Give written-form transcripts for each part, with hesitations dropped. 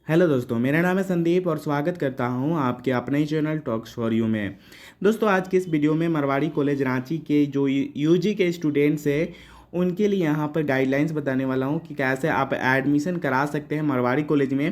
Hello दोस्तों, मेरा नाम है संदीप और स्वागत करता हूं आपके अपने ही चैनल टॉक्स फॉर यू में। दोस्तों, आज की इस वीडियो में मारवाड़ी कॉलेज रांची के जो यूजी के स्टूडेंट्स हैं उनके लिए यहां पर गाइडलाइंस बताने वाला हूं कि कैसे आप एडमिशन करा सकते हैं मारवाड़ी कॉलेज में।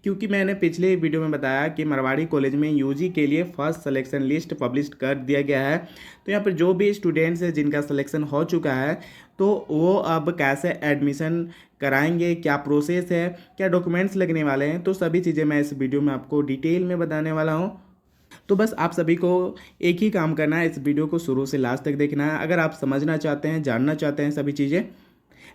क्योंकि मैंने पिछले वीडियो में बताया कि मारवाड़ी कॉलेज में यूजी के लिए फर्स्ट सिलेक्शन लिस्ट पब्लिश कर दिया गया है। तो यहाँ पर जो भी स्टूडेंट्स हैं जिनका सिलेक्शन हो चुका है, तो वो अब कैसे एडमिशन कराएंगे, क्या प्रोसेस है, क्या डॉक्यूमेंट्स लगने वाले हैं, तो सभी चीज़ें मैं इस वीडियो में आपको डिटेल में बताने वाला हूं। तो बस आप सभी को एक ही काम करना है, इस वीडियो को शुरू से लास्ट तक देखना है अगर आप समझना चाहते हैं, जानना चाहते हैं सभी चीज़ें।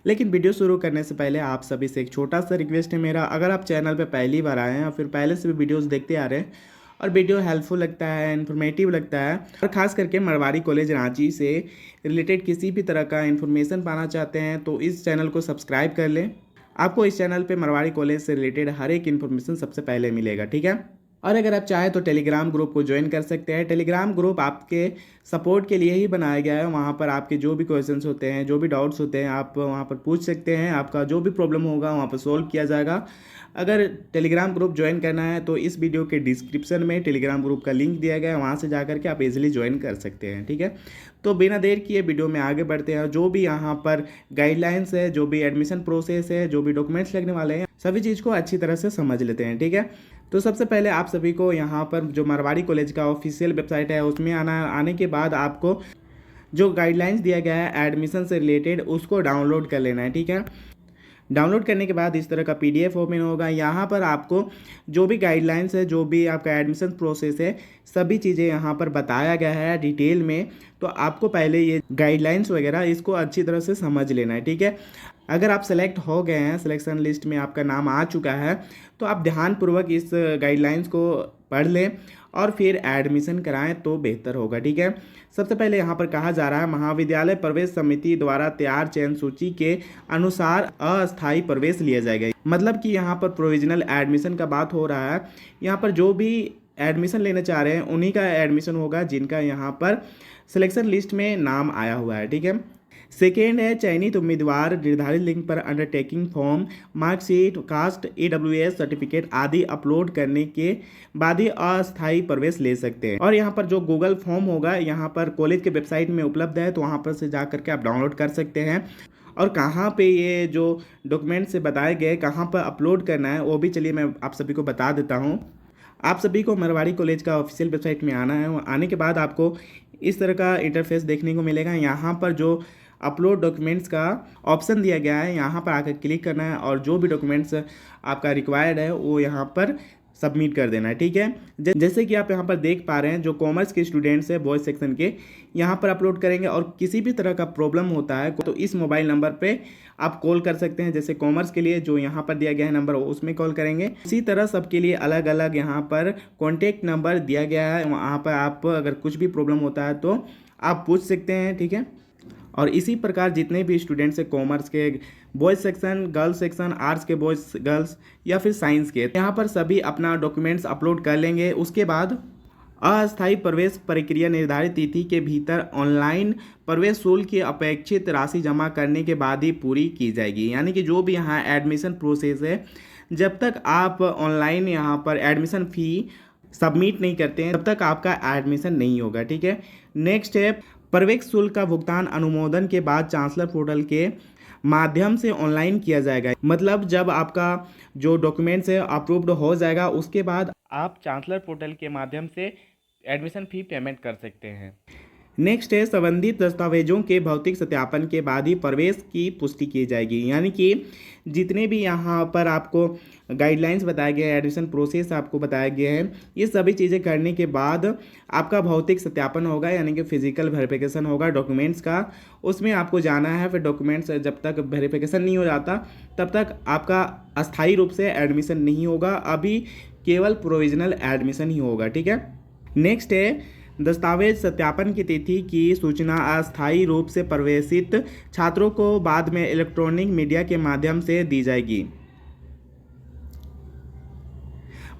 लेकिन वीडियो शुरू करने से पहले आप सभी से एक छोटा सा रिक्वेस्ट है मेरा, अगर आप चैनल पर पहली बार आए हैं और फिर पहले से भी वीडियोज़ देखते आ रहे हैं और वीडियो हेल्पफुल लगता है, इन्फॉर्मेटिव लगता है और ख़ास करके मारवाड़ी कॉलेज रांची से रिलेटेड किसी भी तरह का इन्फॉर्मेशन पाना चाहते हैं, तो इस चैनल को सब्सक्राइब कर लें। आपको इस चैनल पे मारवाड़ी कॉलेज से रिलेटेड हर एक इन्फॉर्मेशन सबसे पहले मिलेगा, ठीक है। और अगर आप चाहें तो टेलीग्राम ग्रुप को ज्वाइन कर सकते हैं। टेलीग्राम ग्रुप आपके सपोर्ट के लिए ही बनाया गया है। वहाँ पर आपके जो भी क्वेश्चंस होते हैं, जो भी डाउट्स होते हैं, आप वहाँ पर पूछ सकते हैं। आपका जो भी प्रॉब्लम होगा वहाँ पर सॉल्व किया जाएगा। अगर टेलीग्राम ग्रुप ज्वाइन करना है तो इस वीडियो के डिस्क्रिप्शन में टेलीग्राम ग्रुप का लिंक दिया गया है, वहाँ से जाकर के आप इजीली ज्वाइन कर सकते हैं, ठीक है। तो बिना देर किए वीडियो में आगे बढ़ते हैं। जो भी यहाँ पर गाइडलाइंस है, जो भी एडमिशन प्रोसेस है, जो भी डॉक्यूमेंट्स लगने वाले हैं, सभी चीज़ को अच्छी तरह से समझ लेते हैं, ठीक है। तो सबसे पहले आप सभी को यहाँ पर जो मारवाड़ी कॉलेज का ऑफिशियल वेबसाइट है उसमें आने के बाद आपको जो गाइडलाइंस दिया गया है एडमिशन से रिलेटेड उसको डाउनलोड कर लेना है, ठीक है। डाउनलोड करने के बाद इस तरह का पीडीएफ ओपन होगा। यहाँ पर आपको जो भी गाइडलाइंस है, जो भी आपका एडमिशन प्रोसेस है, सभी चीज़ें यहाँ पर बताया गया है डिटेल में। तो आपको पहले ये गाइडलाइंस वगैरह इसको अच्छी तरह से समझ लेना है, ठीक है। अगर आप सेलेक्ट हो गए हैं, सिलेक्शन लिस्ट में आपका नाम आ चुका है, तो आप ध्यानपूर्वक इस गाइडलाइंस को पढ़ लें और फिर एडमिशन कराएं तो बेहतर होगा, ठीक है। सबसे पहले यहाँ पर कहा जा रहा है महाविद्यालय प्रवेश समिति द्वारा तैयार चयन सूची के अनुसार अस्थायी प्रवेश लिया जाएगा। मतलब कि यहाँ पर प्रोविजनल एडमिशन का बात हो रहा है। यहाँ पर जो भी एडमिशन लेना चाह रहे हैं उन्हीं का एडमिशन होगा जिनका यहाँ पर सिलेक्शन लिस्ट में नाम आया हुआ है, ठीक है। सेकेंड है चयनित उम्मीदवार निर्धारित लिंक पर undertaking form, marksheet, caste, EWS certificate आदि अपलोड करने के बाद ही अस्थायी प्रवेश ले सकते हैं। और यहाँ पर जो गूगल फॉर्म होगा यहाँ पर कॉलेज के वेबसाइट में उपलब्ध है, तो वहाँ पर से जा करके आप डाउनलोड कर सकते हैं। और कहाँ पे ये जो डॉक्यूमेंट से बताए गए कहाँ पर अपलोड करना है वो भी चलिए मैं आप सभी को बता देता हूँ। आप सभी को मारवाड़ी कॉलेज का ऑफिशियल वेबसाइट में आना है। आने के बाद आपको इस तरह का इंटरफेस देखने को मिलेगा। यहाँ पर जो अपलोड डॉक्यूमेंट्स का ऑप्शन दिया गया है, यहाँ पर आकर क्लिक करना है और जो भी डॉक्यूमेंट्स आपका रिक्वायर्ड है वो यहाँ पर सबमिट कर देना है, ठीक है। जैसे कि आप यहाँ पर देख पा रहे हैं, जो कॉमर्स के स्टूडेंट्स हैं बॉयज सेक्शन के, यहाँ पर अपलोड करेंगे और किसी भी तरह का प्रॉब्लम होता है तो इस मोबाइल नंबर पे आप कॉल कर सकते हैं। जैसे कॉमर्स के लिए जो यहाँ पर दिया गया है नंबर उसमें कॉल करेंगे। इसी तरह सबके लिए अलग अलग यहाँ पर कॉन्टेक्ट नंबर दिया गया है, वहाँ पर आप अगर कुछ भी प्रॉब्लम होता है तो आप पूछ सकते हैं, ठीक है। और इसी प्रकार जितने भी स्टूडेंट्स हैं कॉमर्स के boys section, girls section, arts के बॉयज़ गर्ल्स या फिर साइंस के, यहाँ पर सभी अपना डॉक्यूमेंट्स अपलोड कर लेंगे। उसके बाद अस्थायी प्रवेश प्रक्रिया निर्धारित तिथि के भीतर ऑनलाइन प्रवेश शुल्क की अपेक्षित राशि जमा करने के बाद ही पूरी की जाएगी। यानी कि जो भी यहाँ एडमिशन प्रोसेस है, जब तक आप ऑनलाइन यहाँ पर एडमिशन फ़ी सबमिट नहीं करते हैं तब तक आपका एडमिशन नहीं होगा, ठीक है। नेक्स्ट है प्रवेश शुल्क का भुगतान अनुमोदन के बाद चांसलर पोर्टल के माध्यम से ऑनलाइन किया जाएगा। मतलब जब आपका जो डॉक्यूमेंट्स है अप्रूव्ड हो जाएगा उसके बाद आप चांसलर पोर्टल के माध्यम से एडमिशन फ़ी पेमेंट कर सकते हैं। नेक्स्ट है संबंधित दस्तावेजों के भौतिक सत्यापन के बाद ही प्रवेश की पुष्टि की जाएगी। यानी कि जितने भी यहाँ पर आपको गाइडलाइंस बताए गए हैं, एडमिशन प्रोसेस आपको बताया गया है, ये सभी चीज़ें करने के बाद आपका भौतिक सत्यापन होगा, यानी कि फिजिकल वेरिफिकेशन होगा डॉक्यूमेंट्स का। उसमें आपको जाना है। फिर डॉक्यूमेंट्स जब तक वेरिफिकेशन नहीं हो जाता तब तक आपका अस्थायी रूप से एडमिशन नहीं होगा, अभी केवल प्रोविजनल एडमिशन ही होगा, ठीक है। नेक्स्ट है दस्तावेज सत्यापन की तिथि की सूचना अस्थायी रूप से प्रवेशित छात्रों को बाद में इलेक्ट्रॉनिक मीडिया के माध्यम से दी जाएगी।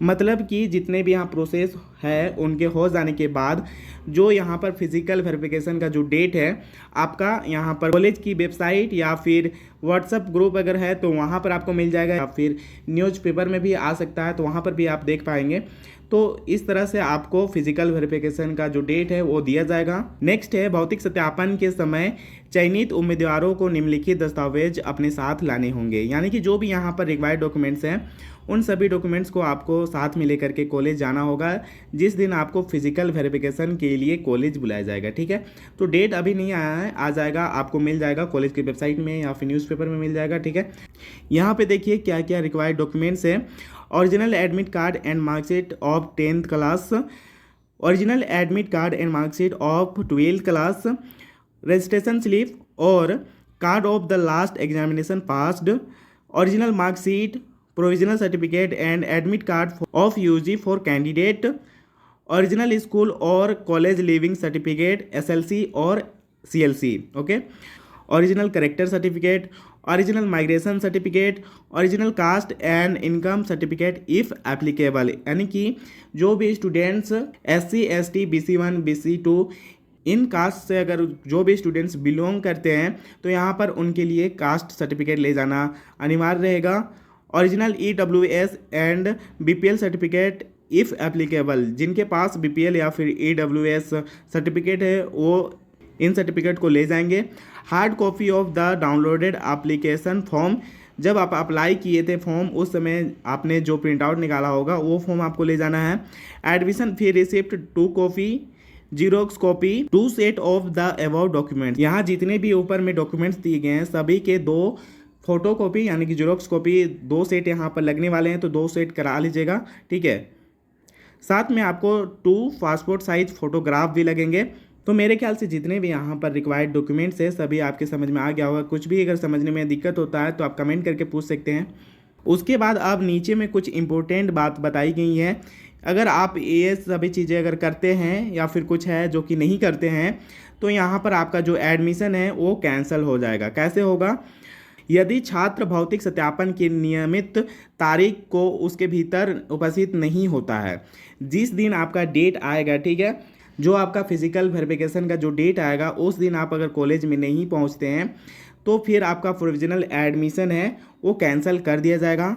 मतलब कि जितने भी यहाँ प्रोसेस है उनके हो जाने के बाद जो यहाँ पर फिजिकल वेरिफिकेशन का जो डेट है आपका यहाँ पर कॉलेज की वेबसाइट या फिर व्हाट्सएप ग्रुप अगर है तो वहाँ पर आपको मिल जाएगा, या फिर न्यूज़पेपर में भी आ सकता है तो वहाँ पर भी आप देख पाएंगे। तो इस तरह से आपको फिजिकल वेरिफिकेशन का जो डेट है वो दिया जाएगा। नेक्स्ट है भौतिक सत्यापन के समय चयनित उम्मीदवारों को निम्नलिखित दस्तावेज अपने साथ लाने होंगे, यानी कि जो भी यहाँ पर रिक्वायर्ड डॉक्यूमेंट्स हैं उन सभी डॉक्यूमेंट्स को आपको साथ में लेकर के कॉलेज जाना होगा जिस दिन आपको फिजिकल वेरिफिकेशन के लिए कॉलेज बुलाया जाएगा। ठीक है, तो डेट अभी नहीं आया है, आ जाएगा, आपको मिल जाएगा कॉलेज की वेबसाइट में या फिर न्यूज़पेपर में मिल जाएगा। ठीक है, यहाँ पे देखिए क्या क्या रिक्वायर्ड डॉक्यूमेंट्स है। Original admit card and marksheet of 10th class, original admit card and marksheet of 12th class, registration slip और card of the last examination passed, original marksheet, provisional certificate and admit card of UG for candidate, original school और college leaving certificate SLC और CLC, okay, original character certificate, original migration certificate, original caste and income certificate if applicable, यानी कि जो भी students SC ST BC1 BC2 इन cast से अगर जो भी स्टूडेंट्स बिलोंग करते हैं तो यहाँ पर उनके लिए कास्ट सर्टिफिकेट ले जाना अनिवार्य रहेगा। Original EWS and BPL certificate if applicable, जिनके पास BPL या फिर EWS सर्टिफिकेट है वो इन सर्टिफिकेट को ले जाएंगे। Hard copy of the downloaded application form, जब आप अप्लाई किए थे फॉर्म उस समय आपने जो प्रिंट आउट निकाला होगा वो फॉर्म आपको ले जाना है। Admission fee receipt 2 copy, xerox copy 2 set of the above documents, यहाँ जितने भी ऊपर में डॉक्यूमेंट्स दिए गए हैं सभी के 2 फोटो कॉपी यानी कि जीरोक्स कॉपी 2 सेट यहाँ पर लगने वाले हैं तो 2 सेट करा लीजिएगा। ठीक है, साथ में आपको 2 पासपोर्ट साइज फोटोग्राफ भी लगेंगे। तो मेरे ख्याल से जितने भी यहाँ पर रिक्वायर्ड डॉक्यूमेंट्स है सभी आपके समझ में आ गया होगा। कुछ भी अगर समझने में दिक्कत होता है तो आप कमेंट करके पूछ सकते हैं। उसके बाद अब नीचे में कुछ इंपॉर्टेंट बात बताई गई है। अगर आप ये सभी चीज़ें अगर करते हैं या फिर कुछ है जो कि नहीं करते हैं तो यहाँ पर आपका जो एडमिशन है वो कैंसिल हो जाएगा। कैसे होगा? यदि छात्र भौतिक सत्यापन की नियमित तारीख को उसके भीतर उपस्थित नहीं होता है, जिस दिन आपका डेट आएगा, ठीक है, जो आपका फिजिकल वेरिफिकेशन का जो डेट आएगा उस दिन आप अगर कॉलेज में नहीं पहुंचते हैं तो फिर आपका प्रोविजनल एडमिशन है वो कैंसिल कर दिया जाएगा।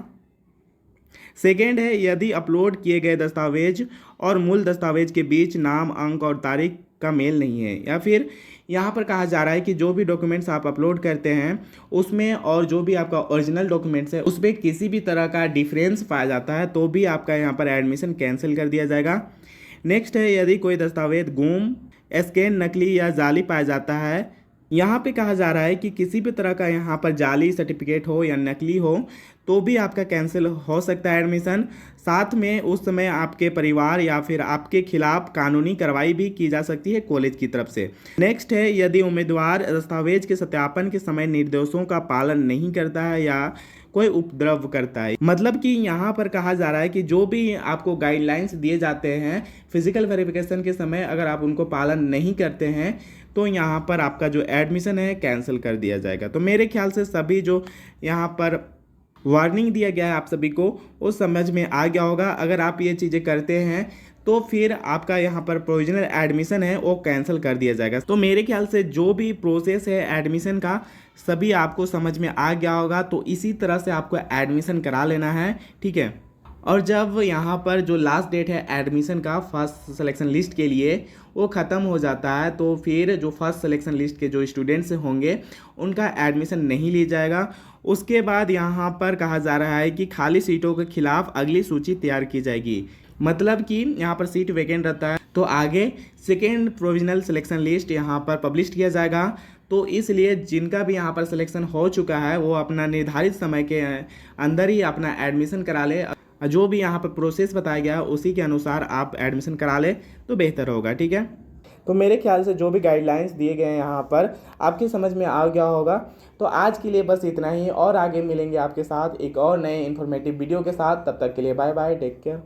सेकेंड है, यदि अपलोड किए गए दस्तावेज और मूल दस्तावेज के बीच नाम, अंक और तारीख का मेल नहीं है, या फिर यहाँ पर कहा जा रहा है कि जो भी डॉक्यूमेंट्स आप अपलोड करते हैं उसमें और जो भी आपका ओरिजिनल डॉक्यूमेंट्स है उसमें किसी भी तरह का डिफरेंस पाया जाता है तो भी आपका यहाँ पर एडमिशन कैंसिल कर दिया जाएगा। नेक्स्ट है, यदि कोई दस्तावेज गुम, स्कैन, नकली या जाली पाया जाता है, यहाँ पे कहा जा रहा है कि किसी भी तरह का यहाँ पर जाली सर्टिफिकेट हो या नकली हो तो भी आपका कैंसिल हो सकता है एडमिशन। साथ में उस समय आपके परिवार या फिर आपके खिलाफ कानूनी कार्रवाई भी की जा सकती है कॉलेज की तरफ से। नेक्स्ट है, यदि उम्मीदवार दस्तावेज के सत्यापन के समय निर्देशों का पालन नहीं करता है या कोई उपद्रव करता है, मतलब कि यहाँ पर कहा जा रहा है कि जो भी आपको गाइडलाइंस दिए जाते हैं फिजिकल वेरिफिकेशन के समय अगर आप उनको पालन नहीं करते हैं तो यहाँ पर आपका जो एडमिशन है कैंसिल कर दिया जाएगा। तो मेरे ख्याल से सभी जो यहाँ पर वार्निंग दिया गया है आप सभी को वो समझ में आ गया होगा। अगर आप ये चीज़ें करते हैं तो फिर आपका यहाँ पर प्रोविजनल एडमिशन है वो कैंसिल कर दिया जाएगा। तो मेरे ख्याल से जो भी प्रोसेस है एडमिशन का सभी आपको समझ में आ गया होगा। तो इसी तरह से आपको एडमिशन करा लेना है, ठीक है। और जब यहाँ पर जो लास्ट डेट है एडमिशन का फर्स्ट सिलेक्शन लिस्ट के लिए वो ख़त्म हो जाता है तो फिर जो फर्स्ट सिलेक्शन लिस्ट के जो स्टूडेंट्स होंगे उनका एडमिशन नहीं लिया जाएगा। उसके बाद यहाँ पर कहा जा रहा है कि खाली सीटों के खिलाफ अगली सूची तैयार की जाएगी, मतलब कि यहाँ पर सीट वैकेंट रहता है तो आगे सेकेंड प्रोविजनल सिलेक्शन लिस्ट यहाँ पर पब्लिश किया जाएगा। तो इसलिए जिनका भी यहाँ पर सिलेक्शन हो चुका है वो अपना निर्धारित समय के अंदर ही अपना एडमिशन करा ले। जो भी यहाँ पर प्रोसेस बताया गया है उसी के अनुसार आप एडमिशन करा ले तो बेहतर होगा, ठीक है। तो मेरे ख्याल से जो भी गाइडलाइंस दिए गए हैं यहाँ पर आपके समझ में आ गया होगा। तो आज के लिए बस इतना ही, और आगे मिलेंगे आपके साथ एक और नए इन्फॉर्मेटिव वीडियो के साथ। तब तक के लिए बाय बाय, टेक केयर।